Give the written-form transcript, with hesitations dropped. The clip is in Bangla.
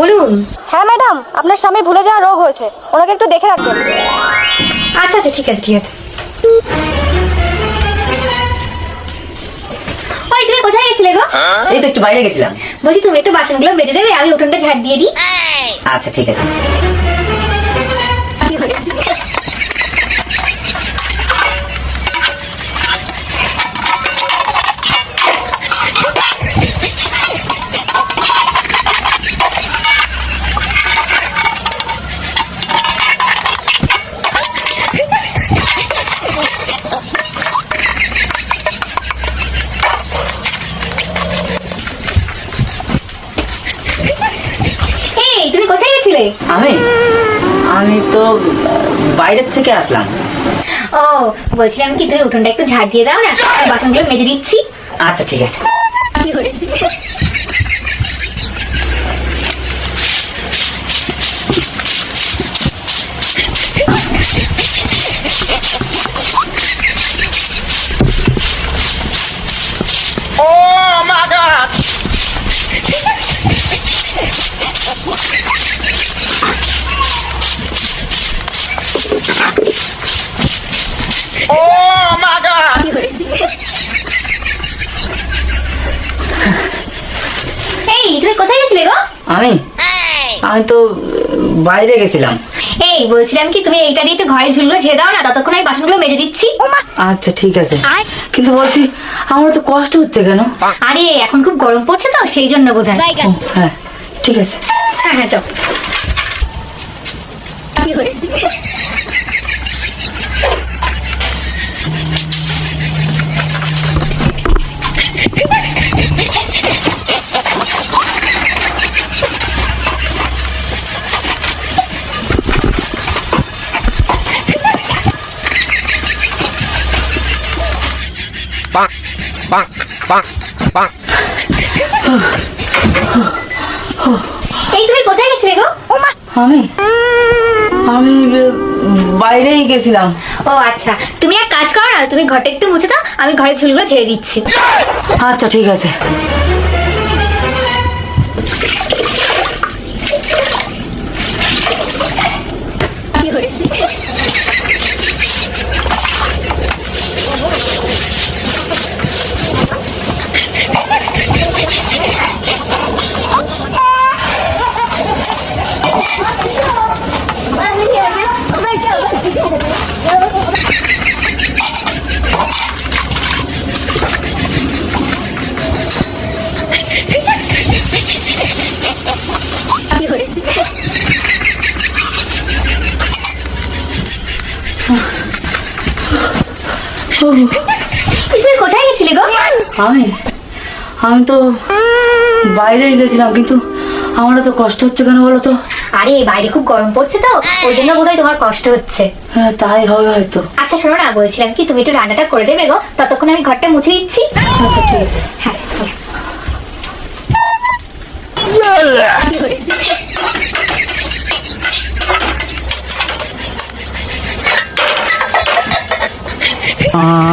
বলুন। হ্যাঁ ম্যাডাম, আপনার স্বামী ভুলে যাওয়া রোগ হয়েছে, ওনাকে একটু দেখে রাখবেন। আচ্ছা আচ্ছা, ঠিক আছে ঠিক আছে। ওই তুমি কোথায় গেছিলে গো? এই তো একটু বাইরে গেছিলাম। বলছি তুমি একটু বাসনগুলো মেজে দেবে, আমি উঠোনটা ঝাড় দিয়ে দিই। আচ্ছা ঠিক আছে। এই তুমি কোথায় গেছিলে? আমি আমি তো বাইরের থেকে আসলাম। ও বলছিলাম কি, তুমি উঠোনটা একটু ঝাড় দিয়ে দাও না, আমি বাসনগুলো মেজে দিচ্ছি। আচ্ছা ঠিক আছে। Oh my God! Oh my God! এই তুমি কোথায় গেছিলে গো? আমি আমি তো বাইরে গেছিলাম। এই বলছিলাম কি, তুমি এইটা দিয়ে একটু ঘরে ঝুলগুলো ঝেড়ে দাও না, ততক্ষণ আমি বাসনগুলো মেজে দিচ্ছি। আচ্ছা ঠিক আছে, কিন্তু বলছি আমার তো কষ্ট হচ্ছে কেন? আরে এখন খুব গরম পড়ছে তো, সেই জন্য বোধহয়। ও, হ্যাঁ ঠিক আছে। হ্যাঁ হ্যাঁ চল। Bonk, bonk, bonk, bonk. এই তুমি কোথায় গেছিলে গো? আমি আমি বাইরেই গেছিলাম। ও আচ্ছা, তুমি এক কাজ করো না, তুমি ঘরটা একটু মুছে দাও, আমি ঘরের ঝুলগুলো ঝেড়ে দিচ্ছি। আচ্ছা ঠিক আছে। তুমি কোথায় গেছিলে গো? আমি আমি তো বাইরেই গেছিলাম, কিন্তু আমার তো কষ্ট হচ্ছে কেন বলো তো? আরে বাইরে খুব গরম পড়ছে তো, ওই জন্য বোধহয় তোমার কষ্ট হচ্ছে। হ্যাঁ তাই হবে হয়তো। আচ্ছা শোনো না, বলছিলাম কি, তুমি একটু রান্নাটা করে দেবে গো, ততক্ষণ আমি ঘরটা মুছে দিচ্ছি। আচ্ছা ঠিক আছে। হ্যাঁ হ্যাঁ। আহ